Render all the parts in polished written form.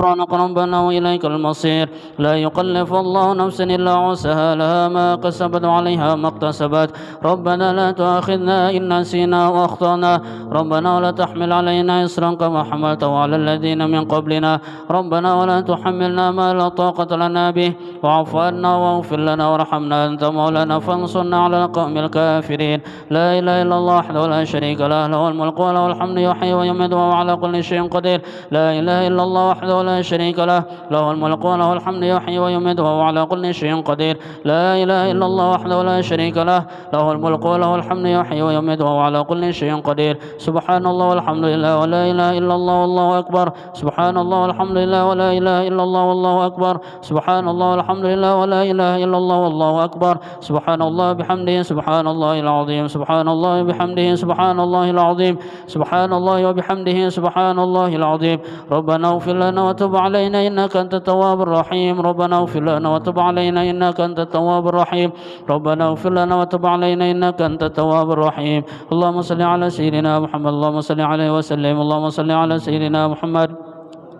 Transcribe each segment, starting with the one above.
غفرانك ربنا وإليك المصير. لا يكلف الله نفسا إلا وسعها، لها ما كسبت وعليها ما اكتسبت. ربنا لا تؤاخذنا إن نسينا وأخطأنا. ربنا ولا تحمل علينا إصرا كما حملته على الذين من قبلنا. ربنا ولا تحملنا ما لا طاقة لنا به. واعف عنا واغفر لنا وارحمنا، أنت مولانا فانصرنا على القوم الكافرين. لا إله إلا الله وحده لا شريك له، له الملك وله الحمد يحيي ويميت وهو على كل شيء قدير. لا إله إلا الله وحده لا شريك له، له الملك وله الحمد يحيي ويميت وهو على كل شيء قدير. لا إله إلا الله وحده لا شريك له، له الملك وله الحمد يحيي ويميت وهو على كل شيء قدير. سبحان الله والحمد لله ولا إله إلا الله والله أكبر. سبحان الله والحمد لله ولا إله إلا الله والله أكبر. سبحان الله والحمد لله ولا إله إلا الله والله أكبر. سبحان الله بحمده سبحان الله العظيم. سبحان الله بحمده سبحان الله العظيم. سبحان الله وبحمده سبحان الله العظيم. ربنا اغفر لنا وتب علينا إنك أنت التواب الرحيم. ربنا اغفر لنا وتب علينا إنك أنت التواب الرحيم. ربنا اغفر لنا وتب علينا إنك أنت التواب الرحيم. اللهم صل على سيدنا محمد. اللهم صل عليه وسلم. اللهم صل على سيدنا محمد.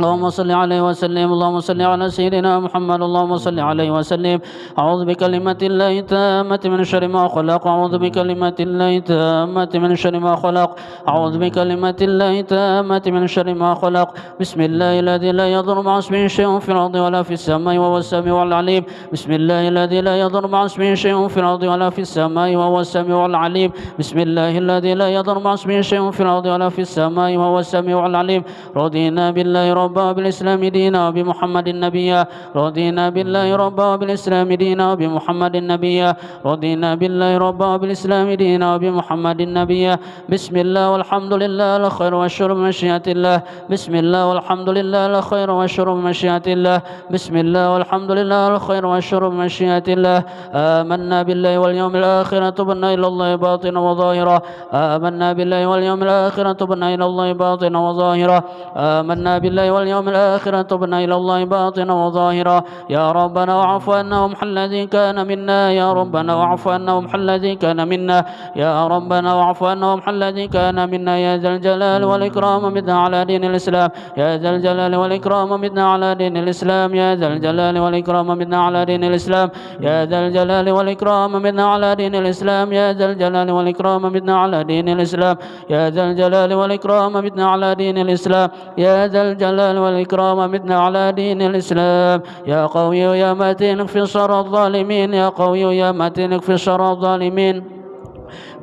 اللهم صل عليه وسلم. اللهم صل على سيدنا محمد. اللهم صل عليه وسلم. أعوذ بكلمات الله التامة من شر ما خلق. أعوذ بكلمات الله التامة من شر ما خلق. أعوذ بكلمات الله التامة من شر ما خلق. بسم الله الذي لا يضر مع اسمه شيء في الأرض ولا في السماء وهو السميع العليم. بسم الله الذي لا يضر مع اسمه شيء في الأرض ولا في السماء وهو السميع العليم. بسم الله الذي لا يضر مع اسمه شيء في الأرض ولا في السماء وهو السميع العليم. رضينا بالله ربا وبالإسلام دينا وبمحمد نبيا. رضينا بالله ربا وبالإسلام دينا وبمحمد نبيا. رضينا بالله ربا وبالإسلام دينا وبمحمد نبيا. بسم الله والحمد لله الخير والشر بمشيئة الله. بسم الله والحمد لله الخير والشر بمشيئة الله. بسم الله والحمد لله الخير والشر بمشيئة الله. آمنا بالله واليوم الآخر تبنا إلى الله باطنا وظاهرا. آمنا بالله واليوم الآخر تبنا إلى الله باطنا وظاهرا. آمنا بالله واليوم الآخر تبنا إلى الله باطنا وظاهرا. يا ربنا واعف عنا وامح الذي كان منا. يا ربنا واعف عنا وامح الذي كان منا. يا ربنا واعف عنا وامح الذي كان منا. يا ذا الجلال والإكرام متنا على دين الإسلام. يا ذا الجلال والإكرام متنا على دين الإسلام. يا ذا الجلال والإكرام متنا على دين الإسلام. يا ذا الجلال والإكرام متنا على دين الإسلام. يا ذا الجلال والإكرام متنا على دين الإسلام. يا ذا الجلال والإكرام متنا على دين الإسلام. يا ذا الجلال والإكرام متنا على دين الإسلام. يا قوي يا متين اكفي شر الظالمين. يا قوي يا متين اكفي شر الظالمين.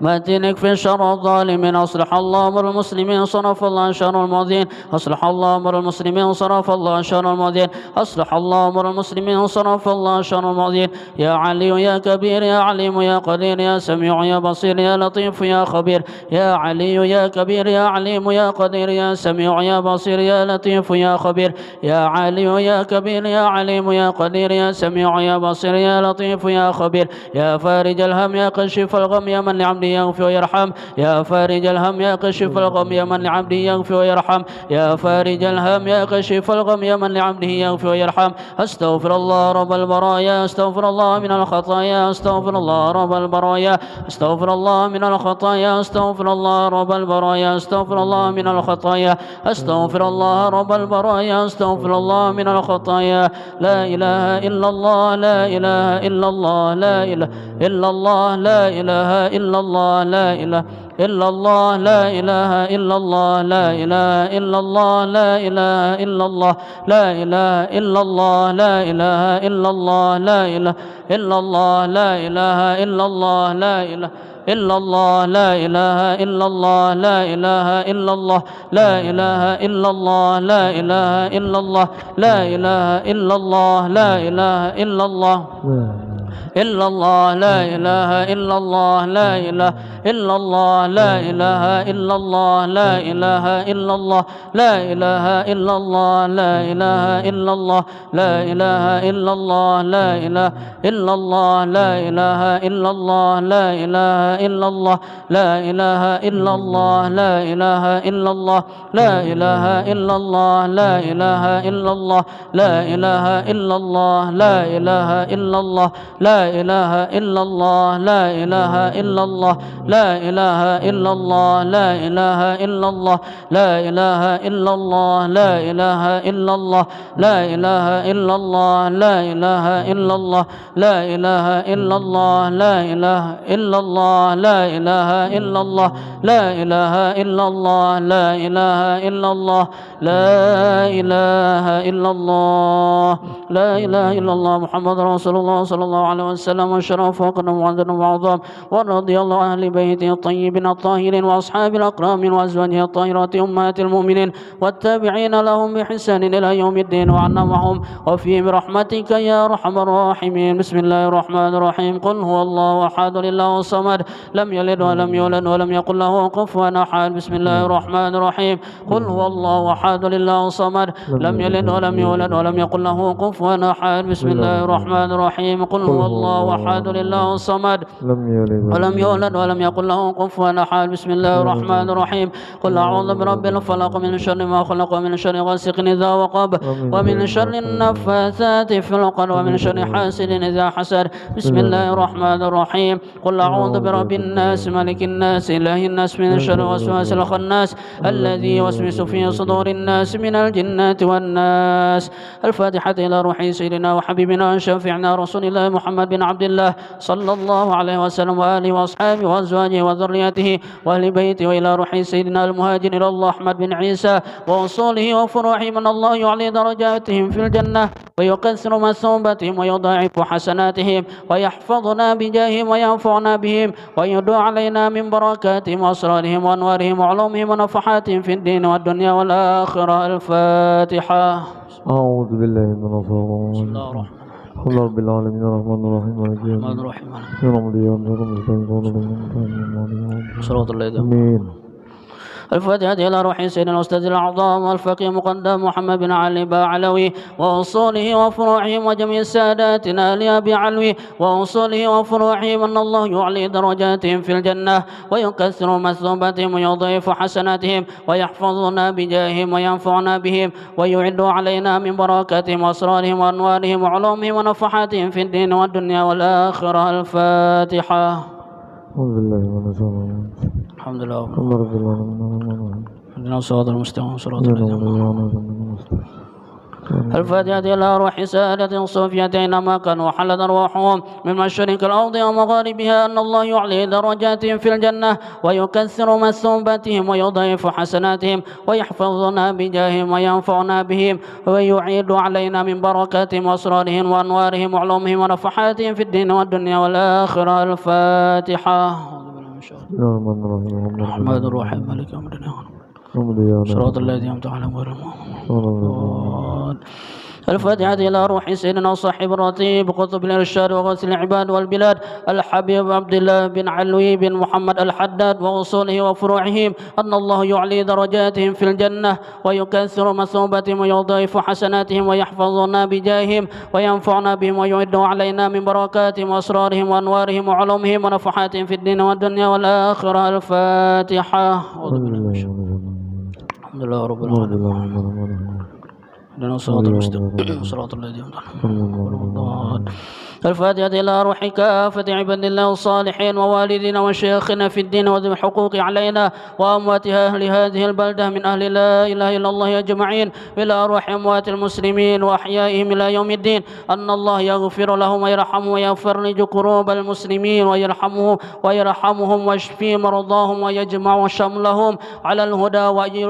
متين في شر الظالمين. أصلح الله أمر المسلمين صرف الله شر المؤذين. أصلح الله أمر المسلمين صرف الله شر المؤذين. أصلح الله أمر المسلمين صرف الله شر المؤذين. يا علي يا كبير يا عليم يا قدير يا سميع يا بصير يا لطيف يا خبير. يا علي يا كبير يا عليم يا قدير يا سميع يا بصير يا لطيف يا خبير. يا علي يا كبير يا عليم يا قدير يا سميع يا بصير يا لطيف يا خبير. يا فارج الهم يا كشف الغم يا من لعبده يغفر ويرحم. يا فارج الهم يا كشف الغم يا من لعبده يغفر ويرحم. يا فارج الهم يا كشف الغم يا من لعبده يغفر ويرحم. أستغفر الله رب البرايا. أستغفر الله من الخطايا. أستغفر الله رب البرايا. أستغفر الله من الخطايا. أستغفر الله رب البرايا. أستغفر الله من الخطايا. أستغفر الله رب البرايا. أستغفر الله من الخطايا. لا إله إلا الله. لا إله إلا الله. لا إله إلا الله. لا إله إلا الله. لا إله إلا الله. لا إله إلا الله. لا إله إلا الله. لا إله إلا الله. لا إله إلا الله. لا إله إلا الله. لا إله إلا الله. لا إله إلا الله. لا إله إلا الله. لا إله إلا الله. لا إله إلا الله. لا إله إلا الله. لا إله إلا الله. لا إله إلا الله. لا إله إلا الله. إلا الله. لا إله إلا الله. لا إله إلا الله. لا إله إلا الله. لا إله إلا الله. لا إله إلا الله. لا إله إلا الله. لا إله إلا الله. لا إله إلا الله. لا إله إلا الله. لا إله إلا الله. لا إله إلا الله. لا إله إلا الله. لا إله إلا الله. لا إله إلا الله. لا إله إلا الله. لا إله إلا الله. لا إله إلا الله لا إله إلا الله لا إله إلا الله لا إله إلا الله لا إله إلا الله لا إله إلا الله لا إله إلا الله لا إله إلا الله لا إله إلا الله لا إله إلا الله لا إله إلا الله لا إله إلا الله لا إله إلا الله لا إله إلا الله لا إله إلا الله محمد رسول الله صلى الله عليه وسلم الشرف وقدم وعدنا وعظام ورضي الله عن أهل بيته الطيبين الطاهرين وأصحاب الأكرام وأزواجه الطاهرات أمهات المؤمنين والتابعين لهم بإحسان إلى يوم الدين وعنا معهم وفي برحمتك يا أرحم الراحمين. بسم الله الرحمن الرحيم. قل هو الله أحد الله الصمد لم يلد ولم يولد ولم يكن له كفوا أحد. بسم الله الرحمن الرحيم. قل هو الله أحد الله الصمد لم يلد ولم يولد ولم يكن له كفوا أحد. بسم الله الرحمن الرحيم. قل هو الله أحد الله الصمد ولم يولد ولم يكن له كفوا أحد. بسم الله الرحمن الرحيم. قل أعوذ برب الفلق من شر ما خلق ومن شر غاسق إذا وقب ومن شر النفاثات في العقد ومن شر حاسد إذا حسد. بسم الله الرحمن الرحيم. قل أعوذ برب الناس ملك الناس إله الناس من شر الوسواس الخناس الذي يوسوس في صدور الناس من الجنة والناس. الفاتحة إلى روح سيدنا وحبيبنا شفيعنا رسول الله محمد بن عبد الله صلى الله عليه وسلم وآله وأصحابه وأزواجه وذريته وأهل بيته وإلى روح سيدنا المهاجر إلى الله أحمد بن عيسى وأصوله وفروعه من الله يعلي درجاتهم في الجنة ويكثر مثوبتهم ويضاعف حسناتهم ويحفظنا بجاههم وينفعنا بهم ويدعو علينا من بركاتهم وأسرارهم وأنوارهم وعلومهم ونفحاتهم في الدين والدنيا والآخرة. الفاتحة. أعوذ بالله من الشيطان الرجيم. الحمد لله رب العالمين الرحمن الرحيم مالك يوم الدين صراط الله. آمين. الفاتحة إلى روح سيدنا الأستاذ الأعظم والفقيه مقدم محمد بن علي باعلوي وأصوله وفروعهم وجميع ساداتنا لأبي علوي وأصوله وفروعهم أن الله يعلي درجاتهم في الجنة ويكثر مثوبتهم ويضيف حسناتهم ويحفظنا بجاههم وينفعنا بهم ويعد علينا من بركاتهم وأسرارهم وأنوارهم وعلومهم ونفحاتهم في الدين والدنيا والآخرة. الفاتحة. أعوذ بالله من الشيطان. الحمد لله رب العالمين. اهدنا الصراط المستقيم صراط الذين أنعمت عليهم. الفاتحة إلى أرواح سادة الصوفية أينما كانوا وحلت أرواحهم من مشرق الأرض ومغاربها أن الله يعلي درجاتهم في الجنة ويكثر مثوبتهم ويضيف حسناتهم ويحفظنا بجاههم وينفعنا بهم ويعيد علينا من بركاتهم وأسرارهم وأنوارهم وعلومهم ونفحاتهم في الدين والدنيا والآخرة. الفاتحة. الرحمن الرحيم مالك يوم الدين صراط الذين أنعمت عليهم غير المغضوب. الفاتحة إلى روح سيدنا صاحب الرتيب قطب الإرشاد وغوث العباد والبلاد الحبيب عبد الله بن علوي بن محمد الحداد وأصوله وفروعهم أن الله يعلي درجاتهم في الجنة ويكثر مثوبتهم ويضاعف حسناتهم ويحفظنا بجاههم وينفعنا بهم ويعد علينا من بركاتهم وأسرارهم وأنوارهم وعلومهم ونفحاتهم في الدين والدنيا والآخرة. الفاتحة. الحمد لله رب العالمين. لنا الصراط المستقيم صراط الذين أنعمت عليهم. الفاتحة إلى روح كافة عباد الله الصالحين ووالدنا وشيخنا في الدين وذوي الحقوق علينا وأموات أهل هذه البلدة من أهل لا إله إلا الله أجمعين إلى روح أموات المسلمين وأحيائهم إلى يوم الدين أن الله يغفر لهم ويرحمهم ويفرج كروب المسلمين ويرحمهم ويشفي مرضاهم ويجمع شملهم على الهدى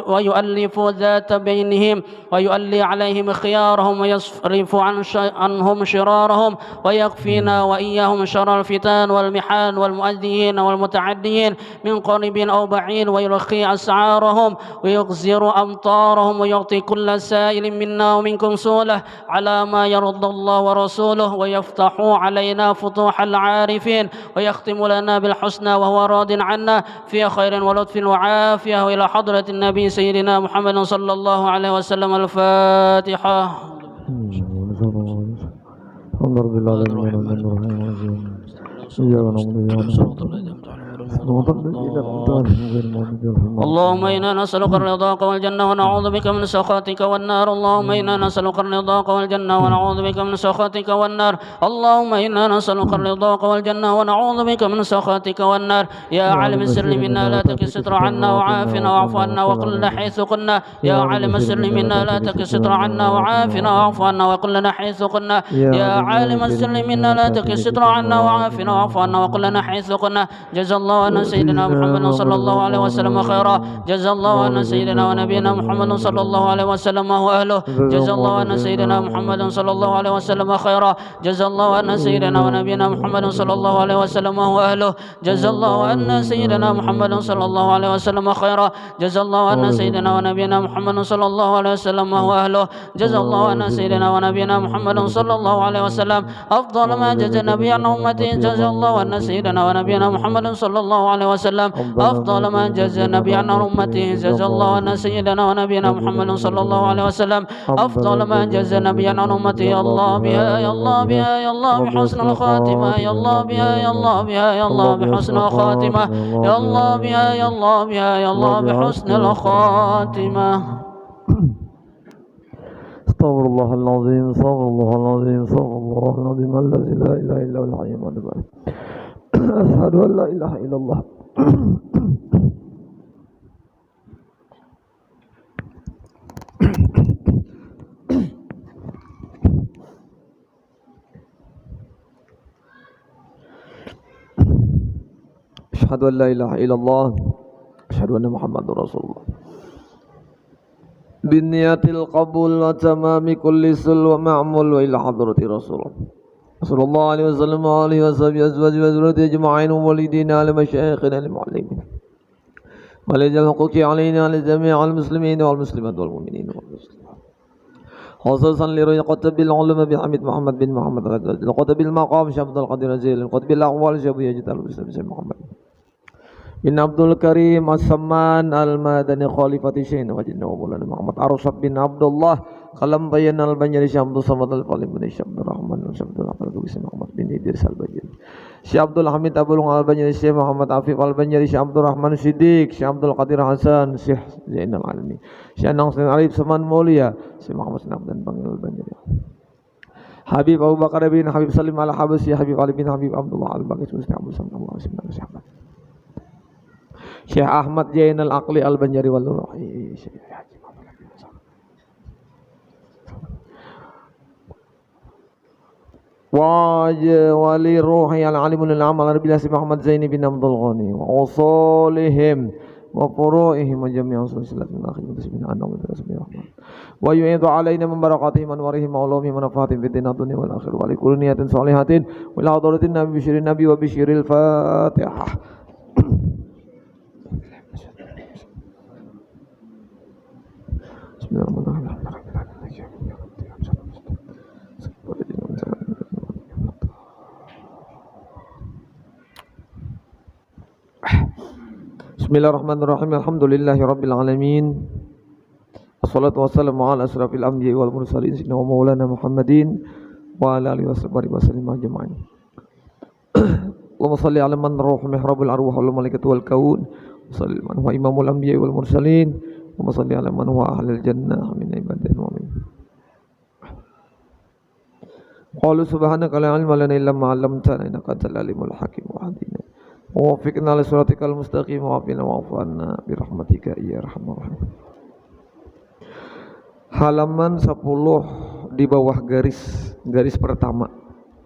ويؤلف ذات بينهم ويؤلي عليهم خيارهم ويصرف عنهم شرارهم ويكفينا وإياهم شر الفتان والمحان والمؤذيين والمتعديين من قريب أو بعيد ويرخي أسعارهم ويغزر أمطارهم ويعطي كل سائل منا ومنكم سؤله على ما يرضى الله ورسوله ويفتح علينا فتوح العارفين ويختم لنا بالحسنى وهو راض عنا في خير ولطف وعافية وإلى حضرة النبي سيدنا محمد صلى الله عليه وسلم. الفاتحة. الحمد لله رب العالمين. اللهم إنا نسألك رضاك والجنة ونعوذ بك من سخطك والنار. اللهم إنا نسألك رضاك والجنة ونعوذ بك من سخطك والنار. اللهم إنا نسألك رضاك والجنة ونعوذ بك من سخطك والنار. يا عالم السر منا لا تكل ستر عنا وعافنا واعف عنا وقل لنا حيث قلنا. يا عالم السر منا لا تكل ستر عنا وعافنا واعف عنا وقل لنا حيث قلنا. يا عالم السر منا لا تكل ستر عنا وعافنا واعف عنا وقل لنا حيث قلنا. جزا الله عنا سيدنا محمد صلى الله عليه وسلم خيرا. جزا الله عنا سيدنا ونبينا محمد صلى الله عليه وسلم وأهله. جزا الله عنا سيدنا محمد صلى الله عليه وسلم خيرا. جزا الله عنا سيدنا ونبينا محمد صلى الله عليه وسلم وأهله. جزا الله عنا سيدنا محمد صلى الله عليه وسلم خيرا. جزا الله عنا سيدنا ونبينا محمد صلى الله عليه وسلم وأهله. جزا الله عنا سيدنا ونبينا محمد صلى الله عليه وسلم أفضل ما جزى نبي عن أمته. جزا الله عنا سيدنا ونبينا محمد صلى الله عليه وسلم أفضل ما جزى نبي عن أمته. جزا الله عنا سيدنا ونبينا محمد صلى الله عليه وسلم أفضل ما جزى نبي عن أمته. يا الله بها يا الله بها يا الله بحسن الخاتمة. يا الله بها يا الله بها يا الله بحسن الخاتمة. يا الله بها يا الله بها يا الله بحسن الخاتمة. استغفر الله العظيم استغفر الله العظيم استغفر الله العظيم الذي لا إله إلا هو الحي القيوم. أشهد أن لا إله إلا الله. أشهد أن لا إله إلا الله. أشهد أن محمد رسول الله. بالنية القبول وتمام كل سل ومعمول وإلى حضرة رسول الله صلى الله عليه وسلم وآله وصحبه أزواجه وذريته أجمعين ووالدينا لمشايخنا المعلمين ولجل الحقوق علينا لجميع المسلمين والمسلمات والمؤمنين والمسلمات خصوصا لرؤية قطب العلماء بحمد محمد بن محمد قطب المقام شيخ عبد القادر الجيلاني قطب الأحوال شيخ يجد المسلم محمد bin Abdul Karim As-Samman Al-Madani Khalifati Syekh Wajidna wa Maulana Muhammad Arsyad bin Abdullah Kalam Bayan Al-Banjari Syekh Abdul Samad Al-Falim bin Syekh Abdul Rahman Syekh Abdul Rahman Syekh Muhammad bin Idris Al-Banjari Syekh Abdul Hamid Abdul Al-Banjari Syekh Muhammad Afif Al-Banjari Syekh Abdul Rahman Siddiq Syekh Abdul Qadir Hasan Syekh Zainal Alami Syekh Nangsin Arif Saman Mulia Syekh Muhammad Sinab dan Bangil Al-Banjari Habib Abu Bakar bin Habib Salim Al-Habasi Habib Ali bin Habib Abdullah Al-Baqis Syekh Abdul Samad Al-Syekh Syekh Ahmad Jainal Aqli Al-Banjari wal-Ruhi wali ruhi al-alimul amal Rabbil Muhammad Zaini bin Abdul Ghani wa usulihim wa furu'ihim wa jami'an silsilatin akhir bin anam wa yu'idu alaina min barakatihim wa warihim wa ulumihim wa nafahatihim fid dunya wal akhir wa li kulli niyatin salihatin wa ila hadratin nabi bishirin nabi wa bishiril fatihah. Bismillahirrahmanirrahim. Alhamdulillahi rabbil alamin. Wassalatu wassalamu ala asrafil anbiya'i wal mursalin sayyidina wa maulana Muhammadin wa ala alihi washabihi wasallam ajma'in. Allahumma shalli ala man ruh mihrabul arwah wal malaikatu wal kaun. Shalli man huwa imamul anbiya'i wal mursalin. Allahumma shalli ala man huwa ahlul jannah min ibadil mu'minin. Qalu subhanaka la ilma lana illa ma 'allamtana innaka antal alimul hakim wa hadina wa waffiqna li siratikal mustaqim wa afina wa'fu 'anna bi rahmatika ya arhamar rahim. Halaman 10 di bawah garis pertama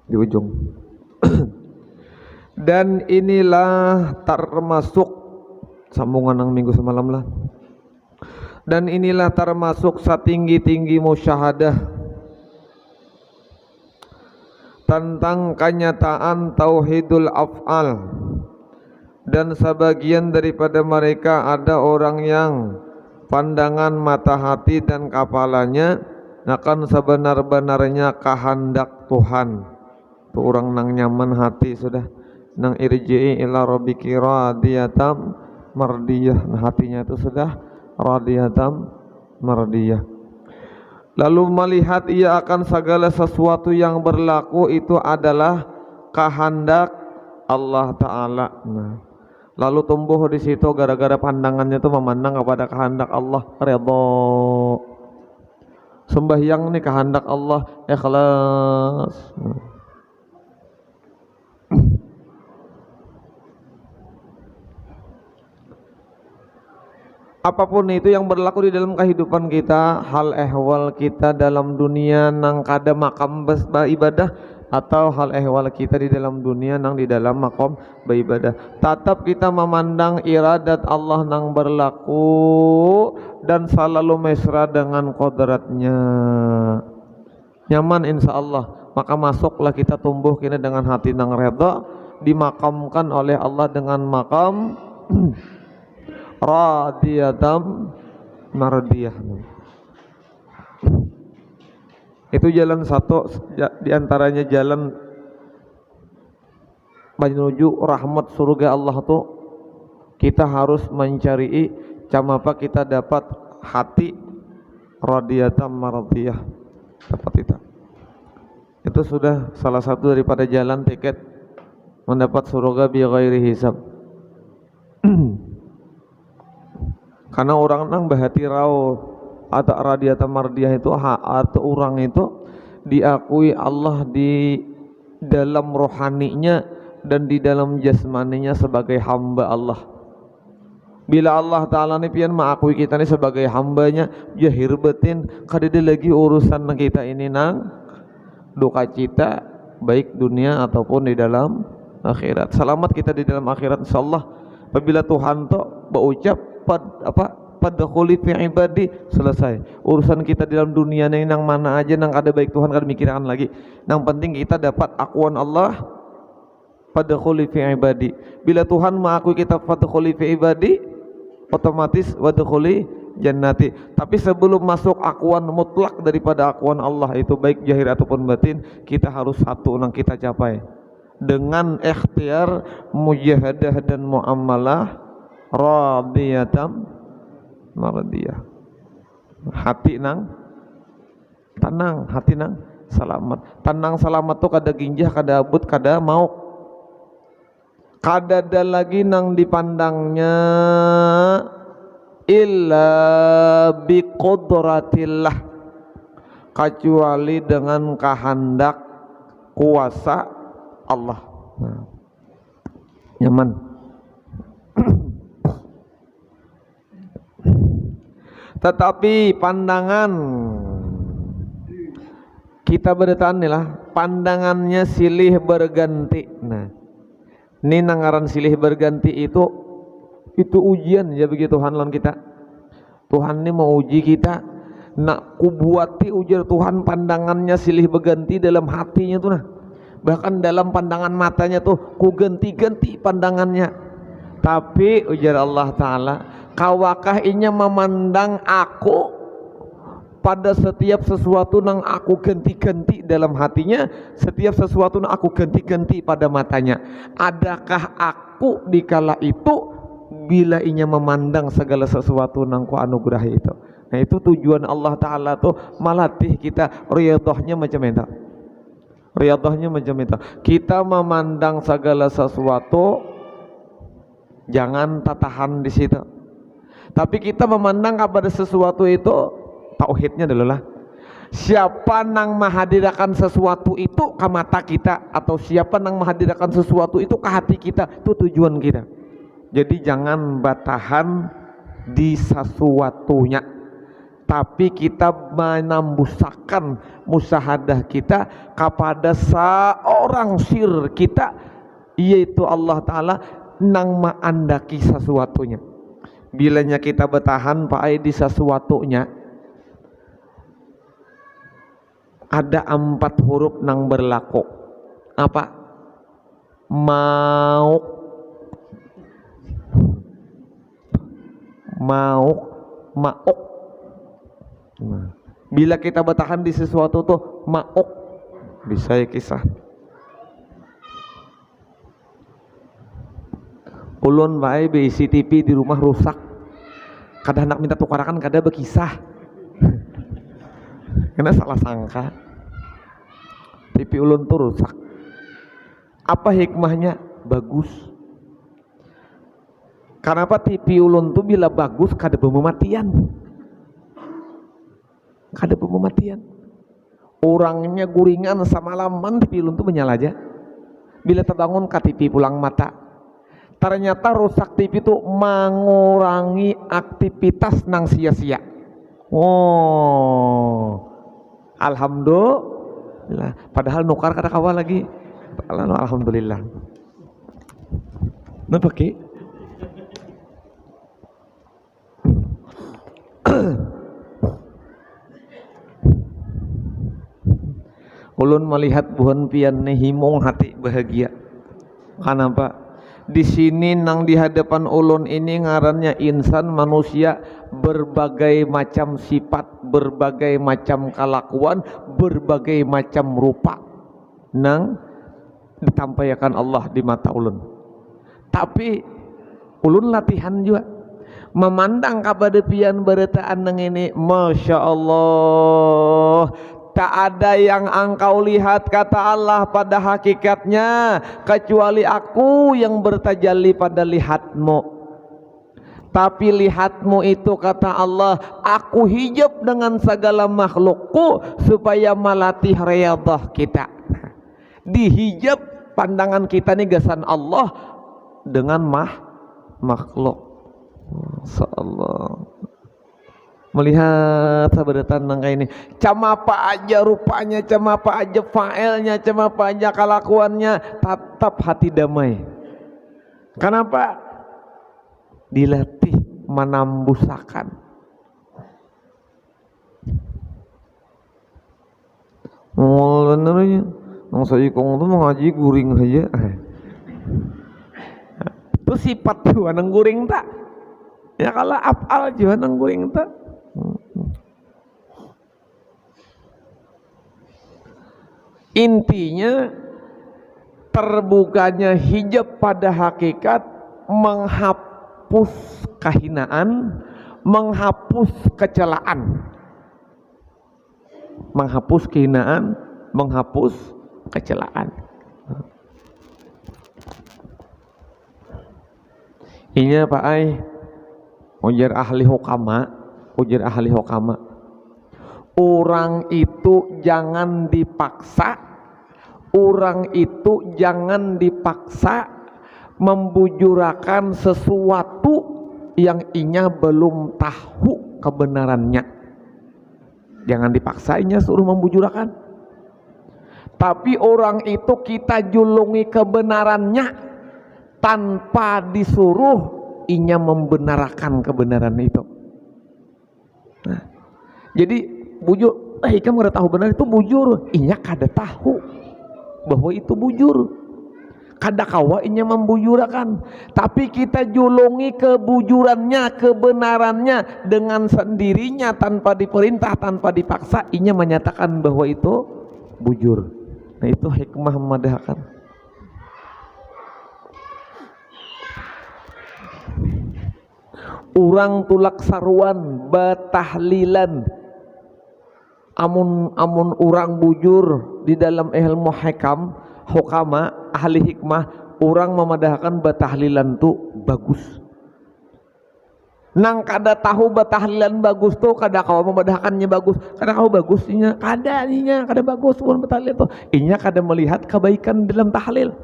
di ujung. Dan inilah termasuk sambungan yang minggu semalam lah. Dan inilah termasuk setinggi-tinggi musyahadah tentang kenyataan tauhidul af'al. Dan sebagian daripada mereka ada orang yang pandangan mata hati dan kepalanya akan sebenar-benarnya kehendak Tuhan. Itu orang nang nyaman hati sudah nang irji'i ila rabbiki radiyatam mardiyah. Nah, hatinya itu sudah radiyatam mardiyah. Lalu melihat ia akan segala sesuatu yang berlaku itu adalah kehendak Allah Ta'ala. Nah, lalu tumbuh di situ gara-gara pandangannya itu memandang kepada kehendak Allah, redha. Sembahyang nih kehendak Allah, ikhlas. Apapun itu yang berlaku di dalam kehidupan kita, hal ehwal kita dalam dunia nang kada makam ibadah atau hal ehwal kita di dalam dunia nang di dalam makom beribadah, tetap kita memandang iradat Allah nang berlaku dan selalu mesra dengan kodratnya, nyaman insya Allah. Maka masuklah kita tumbuh kini dengan hati nang redha, dimakamkan oleh Allah dengan makam radiyatam mardiyah. Itu jalan satu diantaranya jalan menuju rahmat surga Allah tuh, kita harus mencari camapa kita dapat hati radiyatam mardiyah, dapat itu sudah salah satu daripada jalan tiket mendapat surga bi ghairi hisab. Karena orang nang bahati rao atau radiata mardiyah itu atau orang itu diakui Allah di dalam rohaninya dan di dalam jasmaninya sebagai hamba Allah. Bila Allah Ta'ala ini pian mengakui kita ini sebagai hambanya, jahir batin kadede lagi urusan kita ini nang duka cita baik dunia ataupun di dalam akhirat. Selamat kita di dalam akhirat insyaallah. Apabila Tuhan tuh berucap padkhuli fi ibadi, selesai urusan kita di dalam dunia ini nang mana aja nang ada baik Tuhan kada mikirkan lagi. Nang penting kita dapat akuan Allah, padkhuli fi ibadi. Bila Tuhan mengakui kita padkhuli fi ibadi, otomatis wadkhuli jannati. Tapi sebelum masuk akuan mutlak daripada akuan Allah itu baik zahir ataupun batin, kita harus satu nang kita capai dengan ikhtiar mujahadah dan muamalah radiyatam mardiyah. Hati nang tenang, hati nang selamat. Tenang selamat tuh kada ginjah, kada abut, kada mau, kada ada lagi nang dipandangnya illa biqudratillah, kecuali dengan kehendak kuasa Allah. Nah, nyaman. Tetapi pandangan kita bertahan lah, pandangannya silih berganti. Nah, ini nangaran silih berganti itu ujian ya bagi Tuhan lawan kita. Tuhan ini mau uji kita, nak kubuati ujar Tuhan pandangannya silih berganti dalam hatinya tuh nah. Bahkan dalam pandangan matanya tuh ku ganti-ganti pandangannya. Tapi ujar Allah Ta'ala, kawakah inya memandang aku pada setiap sesuatu nang aku ganti-ganti dalam hatinya, setiap sesuatu nang aku ganti-ganti pada matanya. Adakah aku dikala itu bila inya memandang segala sesuatu nang ku anugerah itu? Nah itu tujuan Allah Ta'ala tuh melatih kita riyadhahnya macam itu. Riyadhahnya macam itu. Kita memandang segala sesuatu jangan tatahan di situ. Tapi kita memandang kepada sesuatu itu tauhidnya dulu lah. Siapa nang menghadirkan sesuatu itu ke mata kita, atau siapa nang menghadirkan sesuatu itu ke hati kita, itu tujuan kita. Jadi jangan batahan di sesuatunya, tapi kita menambuskan musahadah kita kepada seorang sir kita, yaitu Allah Ta'ala nang maandaki sesuatunya. Bilanya kita bertahan pakai di sesuatunya, ada 4 huruf nang berlaku. Apa? Mau, mauk. Nah, bila kita bertahan di sesuatu tuh mauk, bisa ya kisah. Ulun bae bisi TV di rumah rusak, kada nak minta tukarakan, kada berkisah. Karena salah sangka TV ulun tuh rusak. Apa hikmahnya? Bagus. Kenapa TV ulun tuh bila bagus kada pematian, kada pematian. Orangnya guringan samalaman TV ulun tuh menyala aja. Bila terbangun ke TV pulang mata, ternyata rusak TV itu mengurangi aktivitas nang sia-sia. Oh, alhamdulillah. Padahal nukar kada kawa lagi. Alhamdulillah. Napa ki? Ulun melihat buhan pian himung hati bahagia. Kenapa? Di sini nang di hadapan ulun ini ngarannya insan manusia berbagai macam sifat, berbagai macam kelakuan, berbagai macam rupa nang ditampaikan Allah di mata ulun. Tapi ulun latihan juga memandang kepada pian beritaan nang ini, Masya Allah, tak ada yang engkau lihat kata Allah pada hakikatnya kecuali aku yang bertajalli pada lihatmu. Tapi lihatmu itu kata Allah, aku hijab dengan segala makhlukku supaya melatih riyadhah kita. Dihijab pandangan kita nih gasan Allah dengan makhluk. Masyaallah. Melihat sahabatan nang kayak ini, cam apa aja rupanya, cam apa aja failnya, cam apa aja kelakuannya, tetap hati damai. Kenapa? Dilatih menambusakan. Benernya, nang saya kong itu mengaji guring aja. Itu sifat Tuhan nang guring tak? Ya kalau afal juga nang guring tak? Intinya terbukanya hijab pada hakikat menghapus kehinaan, menghapus kecelaan, menghapus kehinaan, menghapus kecelaan. Ini Pak Ai, ujar ahli hukama, orang itu jangan dipaksa, membujurakan sesuatu yang inya belum tahu kebenarannya. Jangan dipaksa inya suruh membujurakan. Tapi orang itu kita julungi kebenarannya tanpa disuruh inya membenarkan kebenaran itu. Nah, jadi bujur, kamu kada tahu benar itu bujur, inya kada tahu bahwa itu bujur, kada kawa inya membujurakan, tapi kita julungi kebujurannya, kebenarannya dengan sendirinya tanpa diperintah, tanpa dipaksa, inya menyatakan bahwa itu bujur. Nah itu hikmah memadahkan. Urang tulak saruan batahlilan, amun urang bujur di dalam ilmu hukama ahli hikmah, urang memadahkan batahlilan tu bagus. Nang kada tahu batahlilan bagus tu kada kau memadahkannya bagus, kada kau bagusnya kada ninya kada bagus pun batahlil tu inya kada melihat kebaikan dalam tahlil.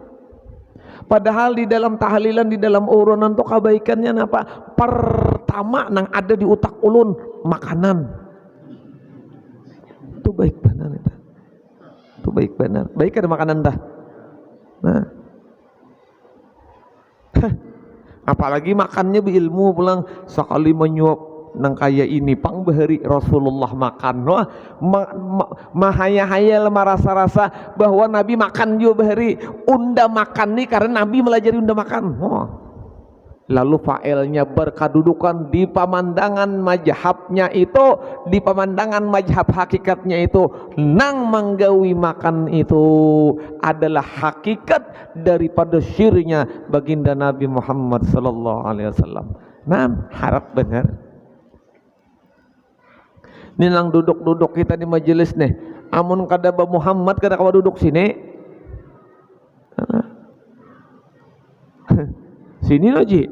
Padahal di dalam tahlilan, di dalam urunan tuh kebaikannya apa? Pertama nang ada di utak ulun makanan. Itu baik benar itu. Itu baik benar. Baik ada makanan dah. Nah. Apalagi makannya berilmu pulang sekali menyuap nang kaya ini pang bahari Rasulullah makan. Wah, mahaya-hayal merasa-rasa bahwa Nabi makan juga bahari. Unda makan nih karena Nabi melajari unda makan. Wah. Lalu failnya berkedudukan di pemandangan mazhabnya itu, di pemandangan mazhab hakikatnya itu, nang menggawi makan itu adalah hakikat daripada syirnya baginda Nabi Muhammad sallallahu alaihi wasallam. Nah, harap benar. Ini nang duduk-duduk kita di majelis nih, amun kada ba Muhammad kada kawa duduk sini. Sini lagi.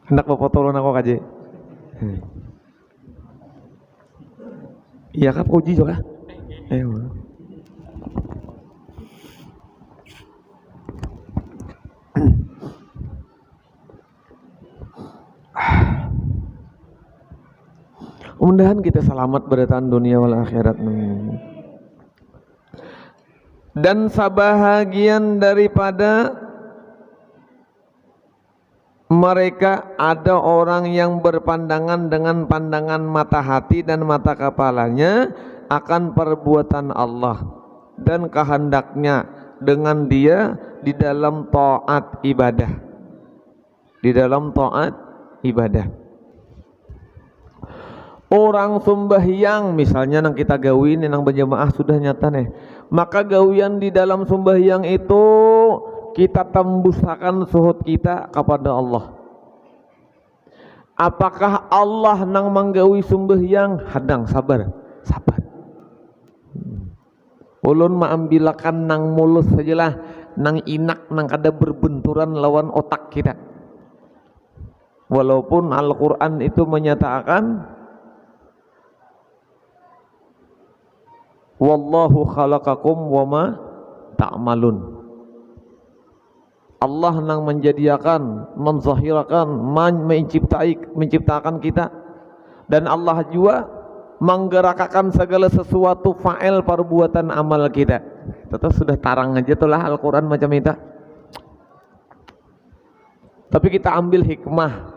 Hendak bapotolon aku kaje. Iya kah puji juga? Mudah-mudahan kita selamat bertahan dunia wal akhirat. Dan sebahagian daripada mereka ada orang yang berpandangan dengan pandangan mata hati dan mata kepalanya akan perbuatan Allah dan kehendaknya dengan dia di dalam taat ibadah. Di dalam taat ibadah. Orang sembahyang misalnya nang kita gawin nang berjamaah sudah nyata nih. Maka gawian di dalam sembahyang itu kita tembusakan suhud kita kepada Allah. Apakah Allah nang manggawi sembahyang? Hadang sabar. Ulun maambilakan nang mulus sajalah, nang inak nang kada berbenturan lawan otak kita. Walaupun Al-Quran itu menyatakan wallahu khalaqakum wama ta'malun. Allah nang menjadikan, menzahirakan, menciptakan kita, dan Allah juga menggerakkan segala sesuatu fa'il perbuatan amal kita. Tetap sudah tarang aja tuh lah Al-Quran macam itu. Tapi kita ambil hikmah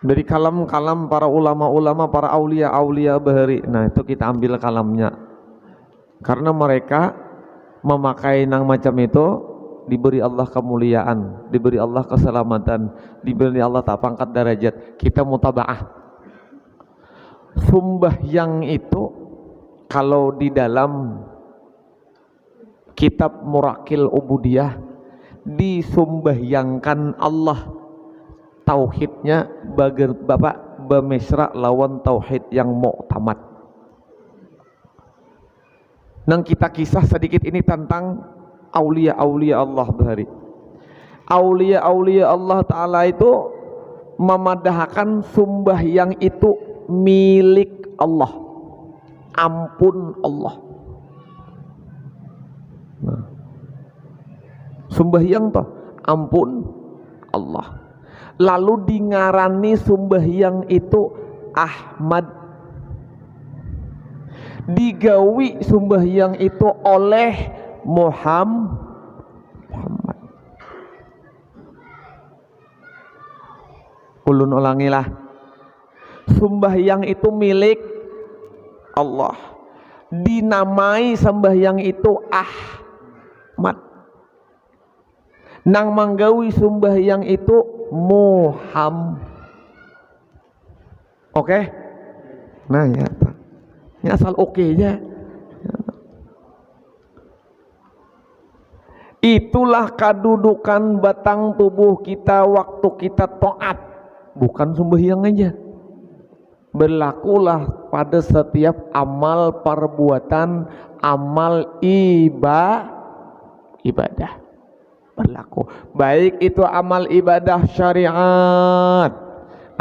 dari kalam-kalam para ulama-ulama, para aulia-aulia bahari. Nah itu kita ambil kalamnya, karena mereka memakai nang macam itu diberi Allah kemuliaan, diberi Allah keselamatan, diberi Allah tak pangkat derajat. Kita mutabaah. Sembahyang itu kalau di dalam kitab Murakil Ubudiyah disumbahyangkan Allah tauhidnya bapak bemesra lawan tauhid yang mu'tamad. Nang kita kisah sedikit ini tentang aulia-aulia Allah bahari. Aulia-aulia Allah Ta'ala itu memadahkan sembahyang itu milik Allah, ampun Allah. Nah, sembahyang toh ampun Allah. Lalu dingarani sembahyang itu Ahmad. Digawi sembahyang itu oleh Muhammad. Ulun ulangilah, sembahyang itu milik Allah, dinamai sembahyang itu Ahmad, nang manggawi sembahyang itu Muhammad. Oke? Nah ya, ini asal oke nya. Itulah kedudukan batang tubuh kita waktu kita taat, bukan sembahyang aja. Berlakulah pada setiap amal perbuatan, amal ibadah. Berlaku. Baik itu amal ibadah syariat,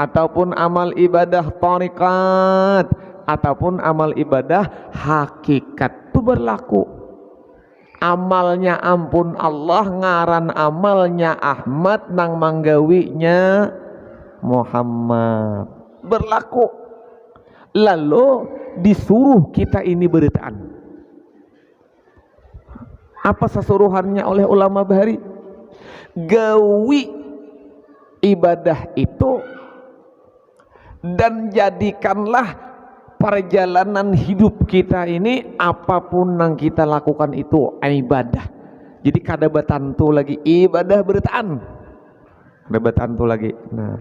ataupun amal ibadah thariqat, ataupun amal ibadah hakikat, itu berlaku. Amalnya ampun Allah, ngaran amalnya Ahmad, nang manggawinya Muhammad, berlaku. Lalu disuruh kita ini bertaan. Apa sesuruhannya oleh ulama bahari? Gawi ibadah itu dan jadikanlah perjalanan hidup kita ini, apapun yang kita lakukan itu ibadah. Jadi kada batantu lagi ibadah bertaan, kada batantu lagi. Nah,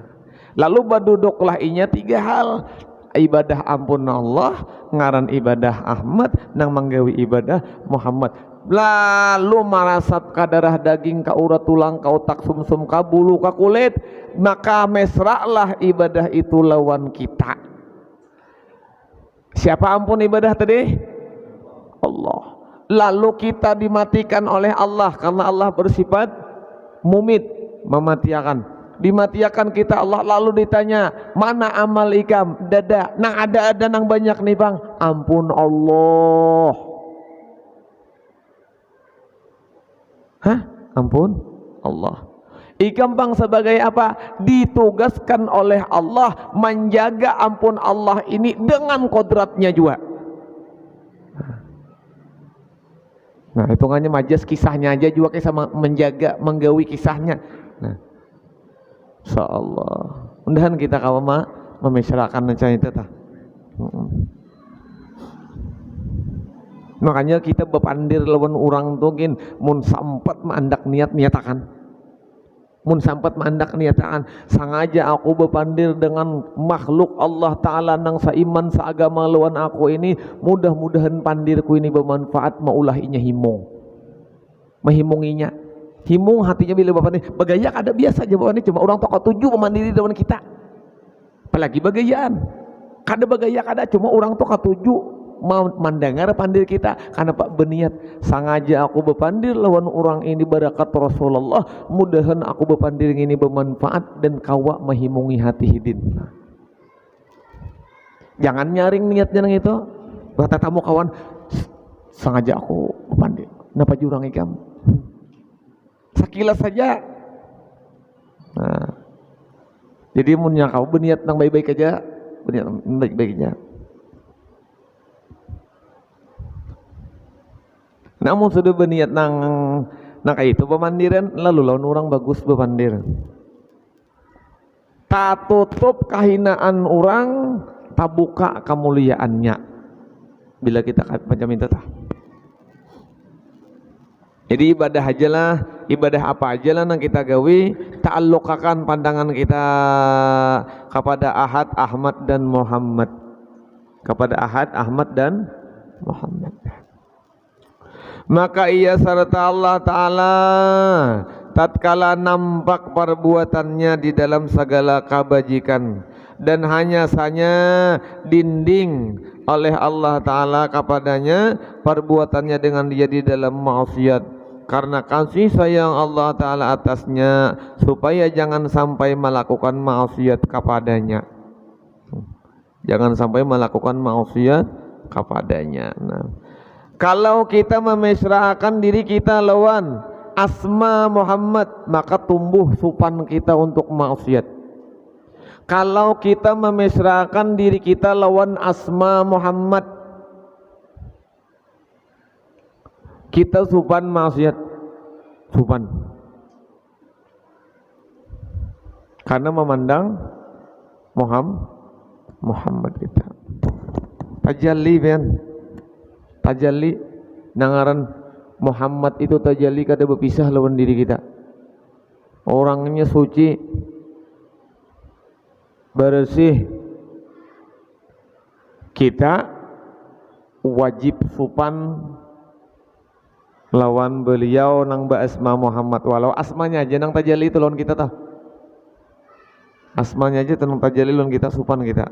lalu baduduklah inya tiga hal: ibadah ampun Allah, ngaran ibadah Ahmad, nang manggawi ibadah Muhammad. Lalu marasap ka darah daging, ka urat tulang, ka otak sumsum, ka bulu, ka kulit, maka mesralah ibadah itu lawan kita. Siapa ampun ibadah tadi? Allah. lalu kita dimatikan oleh Allah karena Allah bersifat mumit, mematikan. Dimatikan kita Allah, lalu ditanya mana amal ikam, dada nang ada nang banyak nih bang, ampun Allah. Hah? Ampun Allah. Ikam bang sebagai apa? Ditugaskan oleh Allah menjaga ampun Allah ini dengan kodratnya juga. Nah hitungannya majas kisahnya aja juga kisah menjaga, menggawi kisahnya. Nah insyaallah mudahan kita kawan memisrakan rencana itu tah. Makanya kita bepandir lawan orang tuh gin mun sampat mandak niatakan, mun sampat mandak niatakan sengaja aku bepandir dengan makhluk Allah Ta'ala nang saiman seagama lawan aku ini, mudah-mudahan pandirku ini bermanfaat maulah inya himung mahimunginya. Himung hatinya bila bapak ini bagaya ada biasa aja bapak ini, cuma orang tokoh tujuh memandiri lawan kita, apalagi bagayaan kada bagaya kada, cuma orang tokoh tujuh mau mandangar pandir kita karena pak berniat sengaja aku berpandir lawan orang ini barakat Rasulullah, mudahan aku berpandir ini bermanfaat dan kawa mahimungi hati hidin. Jangan nyaring niatnya nang itu kata tamu kawan, sengaja aku berpandir napa jurang ikam sakilas saja. Nah jadi munnya kau berniat nang baik-baik aja, berniat baik-baik aja. Namun sudah berniat nang kayak itu pemandiran, lalu lawan orang bagus bepandir. Tak tutup kahinaan orang, tak buka kemuliaannya. Bila kita macam itu tah. Jadi ibadah ajalah, ibadah apa ajalah nang kita gawi, ta'alluqakan pandangan kita kepada Ahad, Ahmad dan Muhammad. Kepada Ahad, Ahmad dan Muhammad. Maka ia serta Allah Ta'ala tatkala nampak perbuatannya di dalam segala kebajikan dan hanya saja dinding oleh Allah Ta'ala kepadanya perbuatannya dengan dia di dalam maksiat, karena kasih sayang Allah Ta'ala atasnya supaya jangan sampai melakukan maksiat kepadanya, jangan sampai melakukan maksiat kepadanya. Nah, kalau kita memesraakan diri kita lawan asma Muhammad, maka tumbuh supan kita untuk maksiat. Kalau kita memesraakan diri kita lawan asma Muhammad, kita supan maksiat, supan. Karena memandang Muhammad kita. Tajalli ben. Tajalli nangaran Muhammad itu tajalli kada berpisah lawan diri kita. Orangnya suci, bersih, kita wajib supan lawan beliau nang asma Muhammad, walau asmanya aja nang tajalli itu lawan kita tah, asmanya aja nang tajalli lawan kita, supan kita.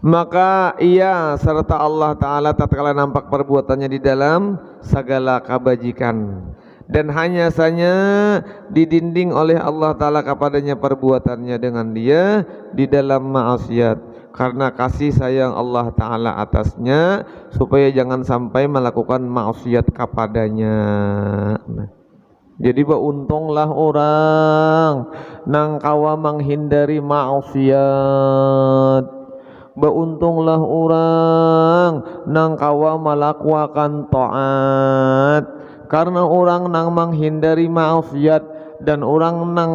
Maka ia serta Allah Ta'ala tatkala nampak perbuatannya di dalam segala kebajikan dan hanya saja didinding oleh Allah Ta'ala kepadanya perbuatannya dengan dia di dalam maksiat, karena kasih sayang Allah Ta'ala atasnya supaya jangan sampai melakukan maksiat kepadanya. Jadi beruntunglah orang nang kawa menghindari maksiat, beruntunglah orang nang kawa melakukan taat, karena orang nang menghindari maksiat dan orang nang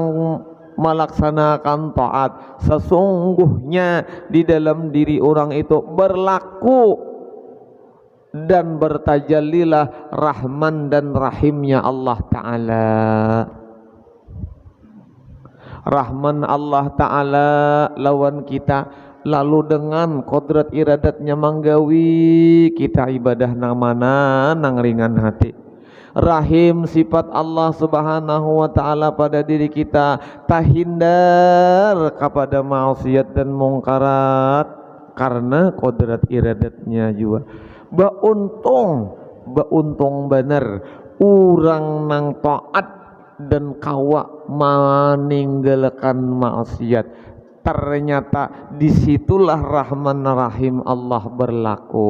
melaksanakan taat, sesungguhnya di dalam diri orang itu berlaku dan bertajallilah Rahman dan Rahimnya Allah Ta'ala. Rahman Allah Ta'ala lawan kita, lalu dengan kodrat iradatnya manggawi kita ibadah nang mana nang ringan hati. Rahim sifat Allah subhanahu wa ta'ala pada diri kita, tahindar kepada maksiat dan mungkarat karena kodrat iradatnya juga. Beuntung bener urang nang taat dan kawa meninggalkan maksiat. Ternyata disitulah Rahman Rahim Allah berlaku.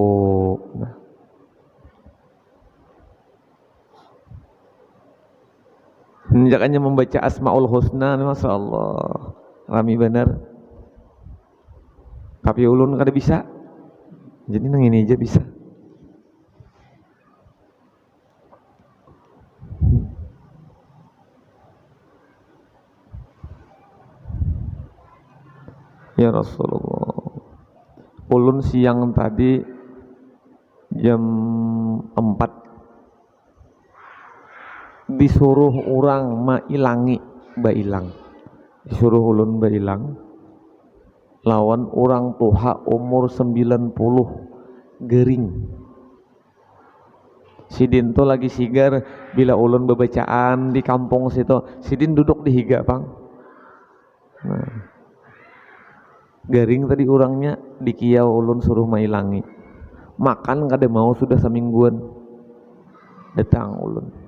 Jangannya membaca Asmaul Husna, Masya Allah rami bener. Tapi ulun kada bisa, jadi nang ini aja bisa. Ya Rasulullah, ulun siang tadi jam 4 disuruh orang mailangi bailang, disuruh ulun bailang lawan orang tua umur 90 gering. Sidin tuh lagi sigar bila ulun bebacaan di kampung situ, sidin duduk di higa bang. Nah, garing tadi orangnya dikiau ulun suruh mailangi, makan kada mau sudah semingguan, datang ulun.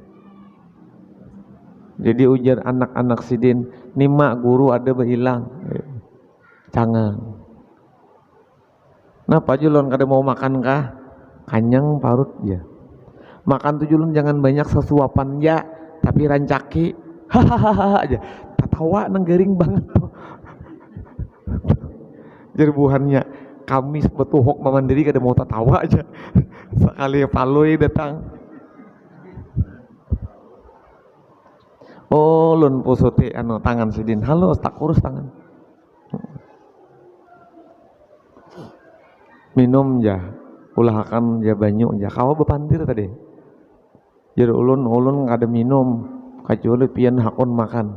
Jadi ujar anak-anak sidin, nima guru ada bahilang, cangang. Napa julun kada mau makan kah? Kanyang parut ya. Makan tuh julun jangan banyak sesuapan ya, tapi rancaki, hahaha aja. Tatawa nang garing banget tuh. Jerbuhannya kami betuhok mamandiri kada mau tatawa aja. Sekali paloi datang. Oh, lun pusuti anu tangan sidin. Halo, tak kurus tangan. Minum ja, ulahakan ja banyu ja. Kawa bepantir tadi. Jadi ulun kada minum, kecuali pian hakun makan.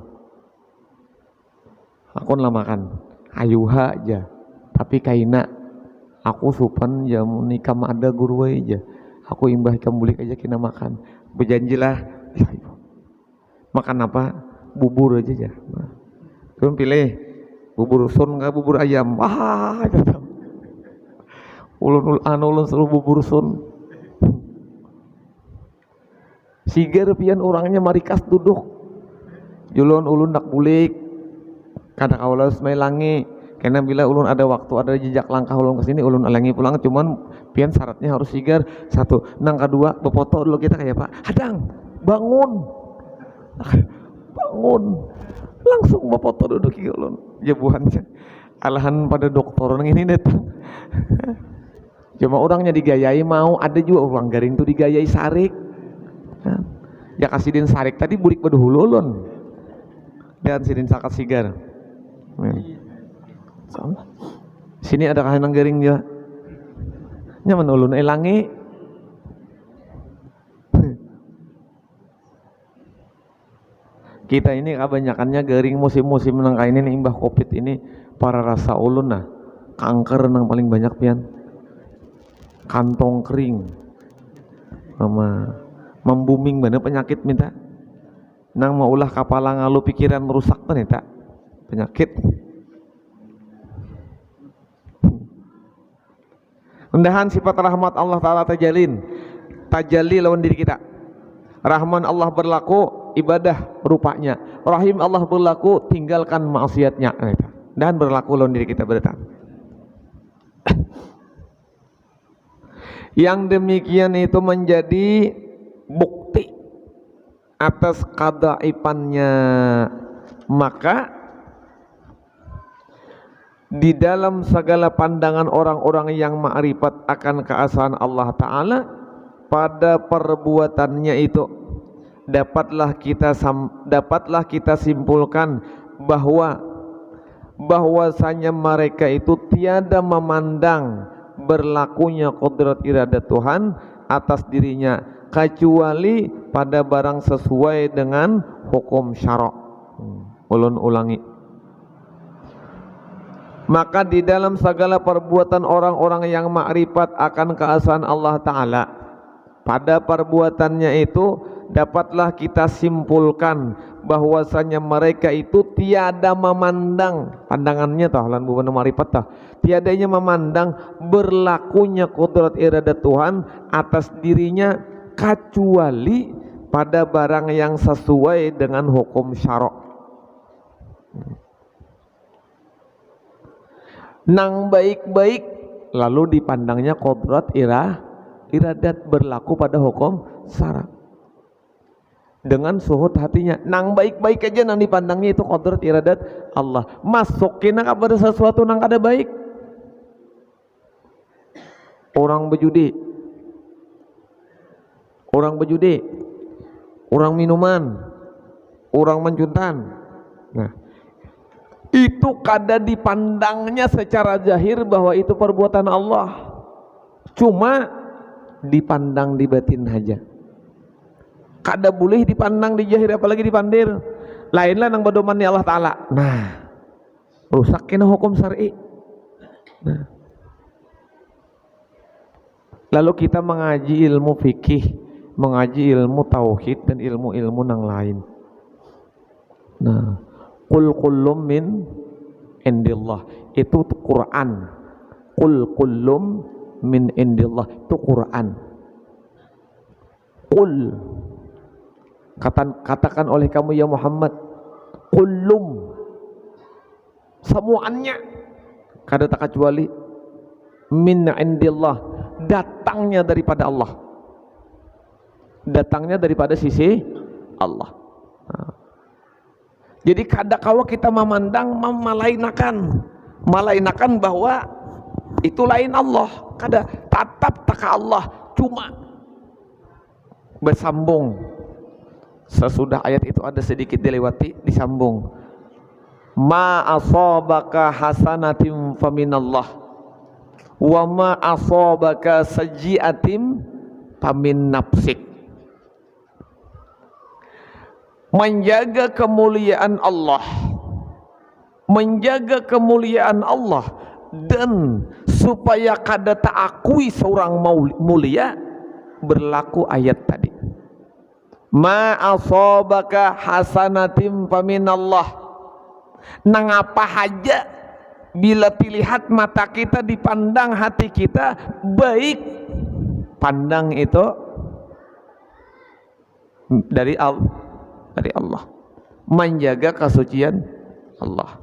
Hakun lah makan. Ayuha aja. Tapi kaina aku supan ya nikam ada guru aja. Aku imbah ikam bulik aja kena makan. Berjanjilah. Makan apa? Bubur aja ya. Nah, turun pilih bubur sun nggak bubur ayam. Wah, ulun suruh bubur sun. Sigar pian orangnya marikas duduk. Julun ulun nak bulik. Kada kaulah mailangi. Karena bila ulun ada waktu, ada jejak langkah ulun kesini, ulun alangi pulang. Cuman pian syaratnya harus sigar. Satu, nang kedua befoto dulu kita kayak Pak. Hadang, bangun. Bangun langsung foto duduk ulun jebuhannya alahan pada dokter orang ini datang. Cuma orangnya digayai mau, ada juga orang garing tuh digayai sarik ya kasidin sarik tadi burik baduhul ulun dan sidin sakat sigar. Sini ada kahanang garing dia nyaman ulun elangi. Kita ini kebanyakannya garing musim-musim nang kain ini imbah covid ini para rasa ulun nah kanker nang paling banyak pian kantong kering sama membuming mana penyakit minta nang mau ulah kapala ngalu pikiran rusak kan eta penyakit. Undahan sifat rahmat Allah Ta'ala tajalli lawan diri kita. Rahman Allah berlaku ibadah rupanya, Rahim Allah berlaku tinggalkan maksiatnya dan berlaku lawan diri kita berdatang. Yang demikian itu menjadi bukti atas kadaipannya. Maka di dalam segala pandangan orang-orang yang ma'rifat akan keesaan Allah Ta'ala, pada perbuatannya itu dapatlah kita simpulkan bahwasanya mereka itu tiada memandang berlakunya qudrat iradat Tuhan atas dirinya kecuali pada barang sesuai dengan hukum syara'. Ulun ulangi. Maka di dalam segala perbuatan orang-orang yang ma'rifat akan keesaan Allah Ta'ala, pada perbuatannya itu dapatlah kita simpulkan bahwasanya mereka itu tiada memandang, pandangannya tahlan bukan marifat tah, tiadanya memandang berlakunya qudrat iradat Tuhan atas dirinya kecuali pada barang yang sesuai dengan hukum syara'. Nang baik-baik lalu dipandangnya qudrat iradat berlaku pada hukum syara'. Dengan suhud hatinya, nang baik-baik aja nang dipandangnya itu qudrat iradat Allah. Masukin kepada sesuatu nang kada baik. Orang berjudi, orang minuman, orang mencuntan. Nah, itu kada dipandangnya secara zahir bahwa itu perbuatan Allah, cuma dipandang di batin saja. Kada boleh dipandang di zahir, apalagi dipandir. Lainlah nang badomannya Allah Ta'ala. Nah, rusak kena hukum syar'i. Nah, lalu kita mengaji ilmu fikih, mengaji ilmu tauhid dan ilmu-ilmu nang lain. Nah, qul kullum min indillah, itu Quran. Qul kullum min indillah, itu Quran. Qul, katakan oleh kamu ya Muhammad, kullum, semuanya, kada tak kecuali, min indillah, datangnya daripada Allah, datangnya daripada sisi Allah. Nah, jadi kada kawa kita memandang malainakan bahwa itu lain Allah, kada, tatap taka Allah, cuma bersambung. Sesudah ayat itu ada sedikit dilewati, disambung. Ma asabaka hasanatim faminallah, wa ma asabaka sayyi'atim famin nafsik. Menjaga kemuliaan Allah, menjaga kemuliaan Allah, dan supaya kada takakui seorang mulia, berlaku ayat tadi. Ma asabaka hasanatim faminallah. Nang apa haja bila dilihat mata kita, dipandang hati kita baik, pandang itu dari Allah. Menjaga kesucian Allah.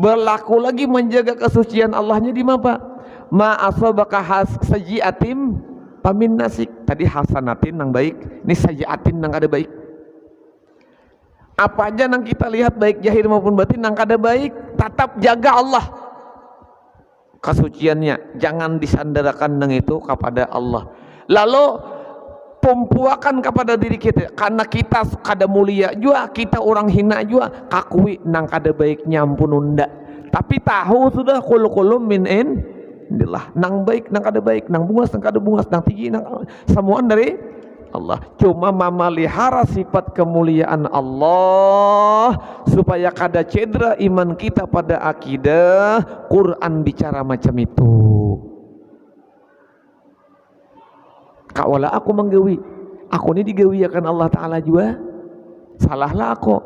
Berlaku lagi menjaga kesucian Allahnya di mana? Ma asabaka sayyi'atim pamin nasik. Tadi hasanatin nang baik, ini sayyi'atin nang kada baik. Apa aja nang kita lihat baik zahir maupun batin nang kada baik, tetap jaga Allah kesuciannya, jangan disandarakan nang itu kepada Allah. Lalu pempuakan kepada diri kita, karena kita kada mulia juga, kita orang hina juga, kakui nang kada baiknya ampun unda, tapi tahu sudah kulum min indillah, nang baik nang kada baik, nang bungas nang kada bungas, nang tinggi nang semuaan dari Allah. Cuma memelihara sifat kemuliaan Allah supaya kada cedera iman kita pada akidah. Quran bicara macam itu. Kawala aku menggawi, aku ini digawi akan Allah Ta'ala juga, salahlah aku,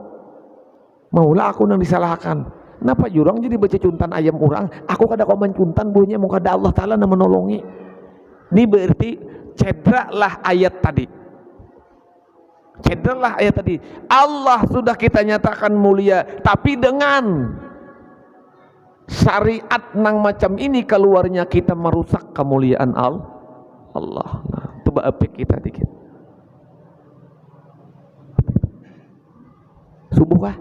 maulah aku nang disalahkan. Kenapa jurang jadi baca cuntan ayam orang, aku kada kau mencuntan buahnya mau kada Allah Ta'ala nang menolongi. Ini berarti cederalah ayat tadi, cederalah ayat tadi. Allah sudah kita nyatakan mulia, tapi dengan syariat nang macam ini keluarnya kita merusak kemuliaan Allah. Nah, coba apik kita dikit. Subuh kah?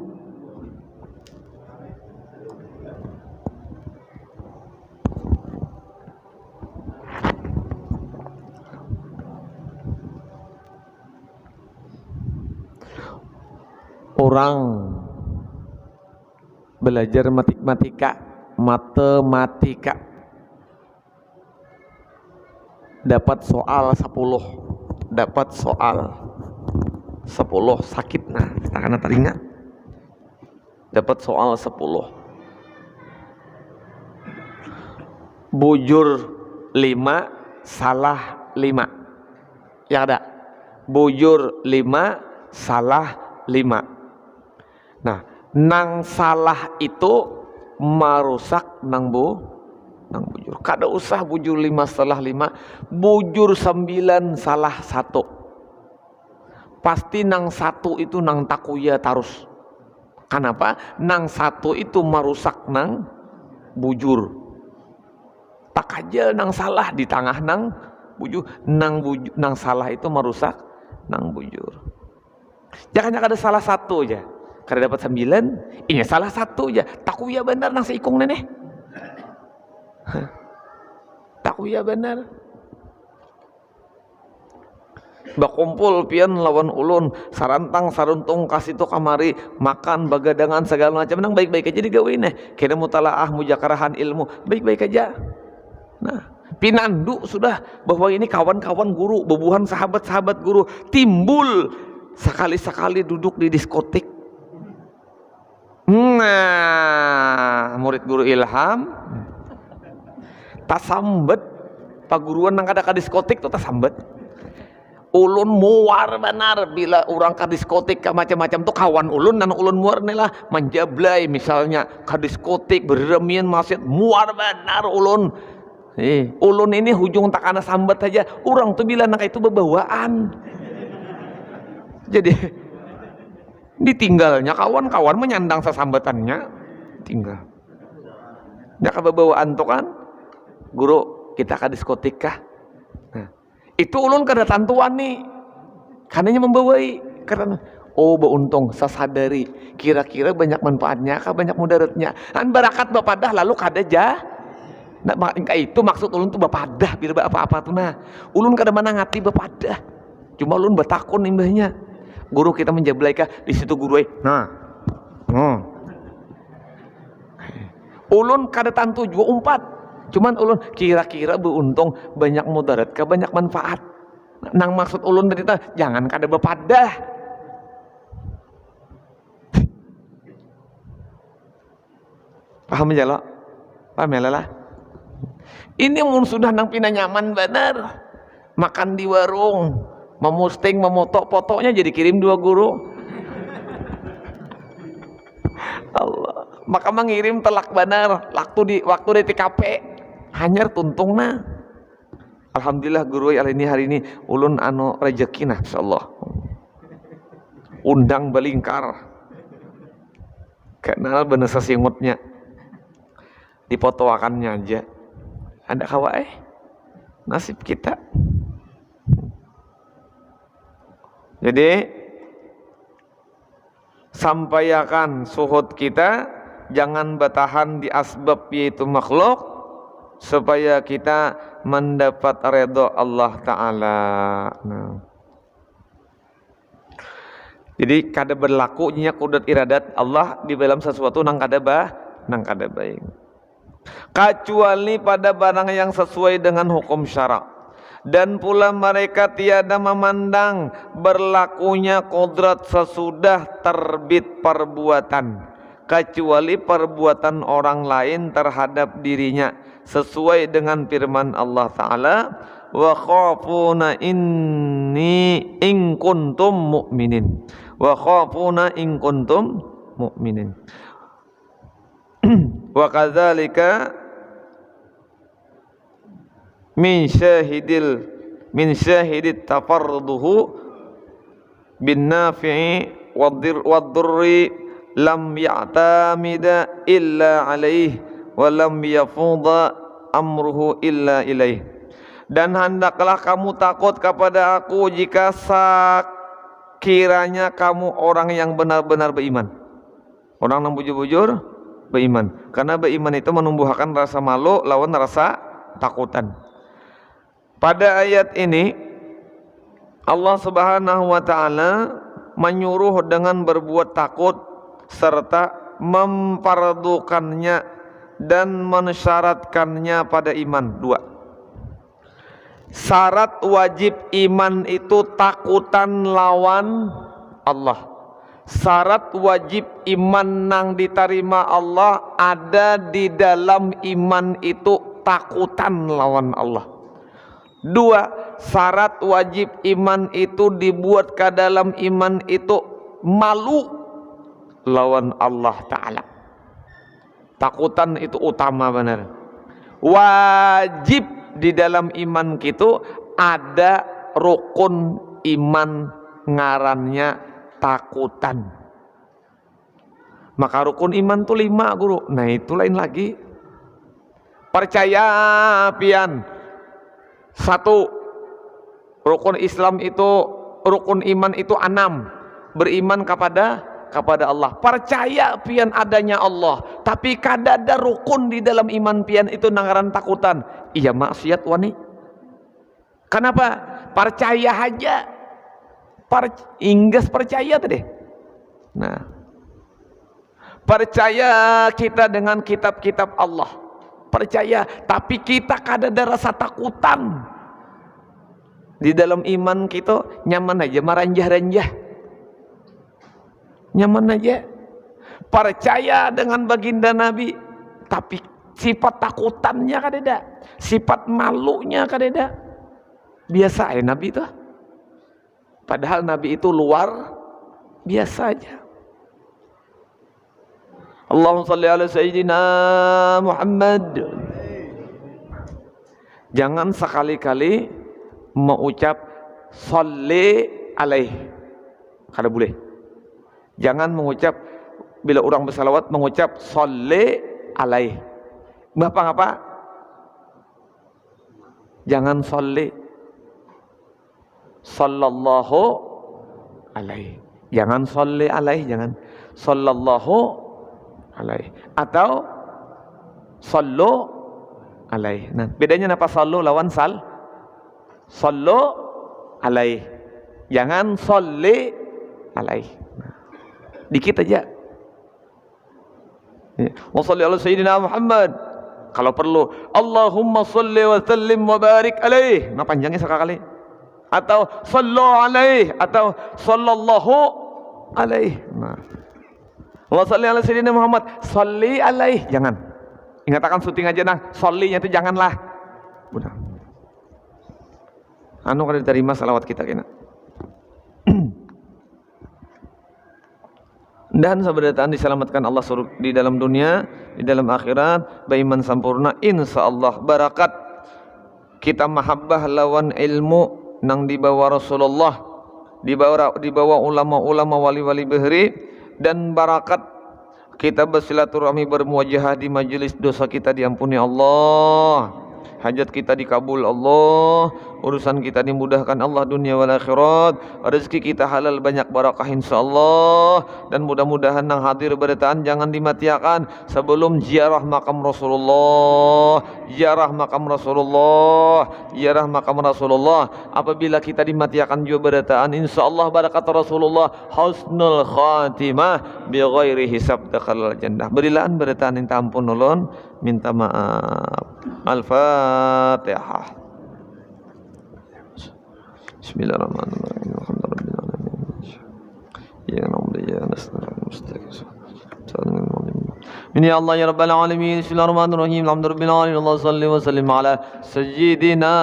Orang belajar matematika dapat soal 10 sakit, nah karena teringat dapat soal 10 bujur 5 salah 5, ya ada bujur 5, salah 5. Nah, nang salah itu merusak nang bujur. Kada usah bujur 5 salah 5, bujur 9 salah 1. Pasti nang 1 itu nang takuya tarus. Kenapa? Nang 1 itu merusak nang bujur. Tak aja nang salah di tengah nang bujur. Nang salah itu merusak nang bujur. Jangan ada salah 1 aja. Kada dapat 9, ini salah 1 aja. Takuya benar nang seikung neneh. Takuya benar. Bakumpul pian lawan ulun, sarantang saruntung kasih tu kamari, makan bagadangan segala macam, nang baik-baik aja digawin kena mutalaah mujakarahan ilmu, baik-baik aja. Nah, pinandu sudah bahwa ini kawan-kawan guru, bebuhan sahabat-sahabat guru, timbul sekali-sekali duduk di diskotik. Nah, murid guru Ilham tasambet paguruan nang kada ka diskotik tuh tasambet. Ulun muar benar bila orang ke diskotik ke macam-macam tuh kawan ulun dan ulun muar nih lah menjablay misalnya ke diskotik beremian masjid muar benar ulun. Ulun ini hujung takana sambat saja orang tuh bila nak itu bebawaan. Jadi ditinggalnya kawan-kawan menyandang sesambatannya tinggal. Ya kebawaan tuh kan guru kita ke diskotik kah? Itu ulun kada tantuan nih karenanya membawai karena beuntung sasadari kira-kira banyak manfaatnya kah banyak mudaratnya an barakat bapadah lalu kada jah nah, itu maksud ulun tuh bapadah bila apa-apa tuh nah ulun kada mana ngati bapadah cuma ulun batakun imbahnya guru kita menjablay kah di situ guru ulun kada tantu juga umpat cuman ulun kira-kira beuntung banyak mudarat ke banyak manfaat nang maksud ulun tadi jangan kada bepadah paham aja lo paham ya lah ini mun sudah nang pina nyaman benar makan di warung memusting memotok fotonya jadi kirim 2 guru Allah maka mengirim telak benar waktu di TKP hanyar tuntung nah alhamdulillah guru hari ini ulun rezeki nah insyaallah undang balingkar kenal bener sesingutnya dipotoakannya aja ada kawa nasib kita jadi sampaikan suhud kita jangan bertahan di asbab yaitu makhluk supaya kita mendapat redha Allah Ta'ala. Nah. Jadi kada berlakunya kudrat iradat Allah di dalam sesuatu nang kada baik. Kecuali pada barang yang sesuai dengan hukum syarak. Dan pula mereka tiada memandang berlakunya kodrat sesudah terbit perbuatan kecuali perbuatan orang lain terhadap dirinya sesuai dengan firman Allah Ta'ala wa khafuna inni in kuntum mu'minin wa khafuna in kuntum mu'minin wa kadzalika min syahidit tafarruduhu bin nafi'i wad-durri lam ya'tamida illa alaih wa lam yafuda amruhu illa ilaih. Dan hendaklah kamu takut kepada aku jika sekiranya kamu orang yang benar-benar beriman, orang yang bujur-bujur beriman, karena beriman itu menumbuhkan rasa malu lawan rasa takutan. Pada ayat ini Allah Subhanahu wa taala menyuruh dengan berbuat takut serta memfardukannya dan mensyaratkannya pada iman. 2. Syarat wajib iman itu takutan lawan Allah. Syarat wajib iman nang diterima Allah ada di dalam iman itu takutan lawan Allah. 2. syarat wajib iman itu dibuat ke dalam iman itu malu lawan Allah Ta'ala. Takutan itu utama benar. Wajib di dalam iman kita ada rukun iman ngarannya takutan. Maka rukun iman tuh 5 guru. Nah itu lain lagi. Percaya pian. 1. Rukun Islam itu, rukun iman itu 6. Beriman kepada Allah. Percaya pian adanya Allah. Tapi kadada rukun di dalam iman pian itu nangaran takutan. Iya maksiat wani. Kenapa? Percaya aja. Inggas percaya tadi. Nah, percaya kita dengan kitab-kitab Allah. Percaya, tapi kita kadada rasa takutan. Di dalam iman kita nyaman aja maranjah-ranjah. Nyaman aja. Percaya dengan baginda Nabi, tapi sifat takutannya kadada, sifat malunya kadada. Biasa ya Nabi itu. Padahal Nabi itu luar biasa aja. Allahumma shalli ala sayyidina Muhammad. Jangan sekali-kali mengucap sholli alaih. Kada boleh. Jangan mengucap bila orang bersalawat mengucap sholli alaih. Ngapa? Jangan sholli. Sallallahu alaih. Jangan sholli alaih, jangan sallallahu alaih. Atau sallu alaih. Nah, bedanya apa sallu lawan sal? Sallu alaih. Jangan sholli alaih. Dikit aja. Wa sholli ala sayyidina Muhammad. Kalau perlu Allahumma sholli wa sallim wa barik alaih. Nah panjangnya sekali. Atau sallu alaih atau sallallahu alaih. Nah. Wa sholli ala sayyidina Muhammad. Sholli alaih. Jangan. Ingatkan syuting aja nah. Shollinya itu janganlah. Udah. Anu kada diterima salawat kita kena. Dan sabarataan diselamatkan Allah di dalam dunia, di dalam akhirat, beriman sempurna insyaallah. Barakat kita mahabbah lawan ilmu nang dibawa Rasulullah, dibawa ulama-ulama wali-wali behri, dan barakat kita bersilaturahmi bermuajahah di majelis, dosa kita diampuni Allah, hajat kita dikabul Allah, urusan kita dimudahkan Allah dunia wal akhirat, rezeki kita halal banyak barakah insyaallah. Dan mudah-mudahan nang hadir berataan jangan dimatiakan sebelum ziarah makam Rasulullah, ziarah makam Rasulullah, ziarah makam Rasulullah. Apabila kita dimatiakan juga berataan insyaallah barakat Rasulullah husnul khatimah bi ghairi hisab dakhalal jannah. Berilaan berataan minta ampun ulun, minta maaf. Al-Fatihah. Bismillahirrahmanirrahim. Alhamdulillahirabbil alamin. Ya Rabbi ya nasta'in mustaqim. Ya Allah ya Rabbal alamin. Bismillahirrahmanirrahim. Alhamdulillahirabbil alamin. Allah salli wa sallim ala sayyidina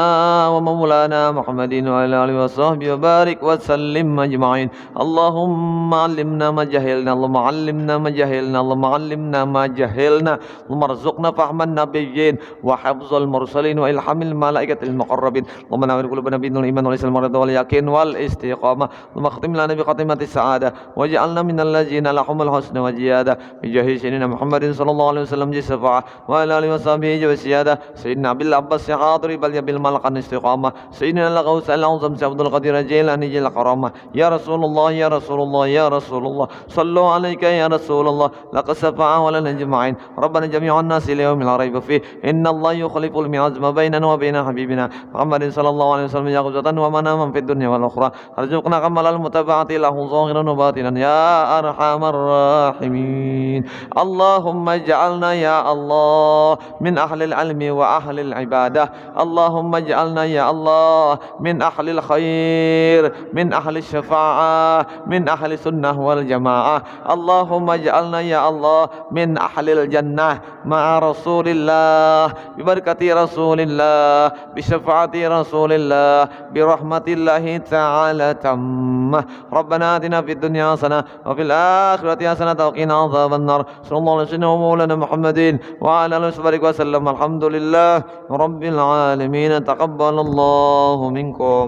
wa maulana Muhammadin wa ala alihi wa sahbihi wa barik wa sallim ajma'in. Allahumma 'allimna ma jahilna, Allahumma 'allimna ma jahilna, Allahumma 'allimna ma jahilna, Allahumma arzuqna fahman nabiyyin wa hifdzal mursalin wa ilhamil malaikatil muqarrabin. Allahumma nawwir qulubana bil iman wal islam wal yaqin wal istiqamah. Allahumma khtim lana bi khatimatis sa'adah waj'alna minal ladzina lahumul husna wa ziyadah bi jahi sayyidina Muhammadin sallallahu alaihi wasallam jisafa'ah wa ala alihi washabihi wa siyadah sayyidina Abil Abbas hadri bal yabil malakan istiqamah sayyidina al-Ghaus al-Azam Abdul Qadir Jailani jil karamah. Ya Rasulullah ya Rasulullah ya Rasulullah sallu alayka ya Rasulullah laqad safa'a wa lana jama'in rabbana jami'an nas ila yawmil rayba fi inna Allah yukhliful mi'ad ma bainana wa baina habibina Muhammadin sallallahu alaihi wasallam yaqzatan wa manaman fid dunya wal ukhra arzuqna kamalal mutaba'ati lahu zahiran wa batinan ya arhamar rahimin. Allahumma ij'alna ya Allah min ahlil ilmi wa ahlil ibadah. Allahumma ij'alna ya Allah min ahlil khair, min ahli syafa'ah, min ahli sunnah wal jamaah. Allahumma ij'alna ya Allah min ahlil jannah مع رسول الله ببركة رسول الله بشفاعة رسول الله برحمة الله تعالى تامة. ربنا آتنا في الدنيا حسنة وفي الآخرة حسنة وقنا عذاب النار. صلى الله عليه وسلم ومولانا محمد وعلى آله وصحبه وسلم. الحمد لله رب العالمين. تقبل الله منكم.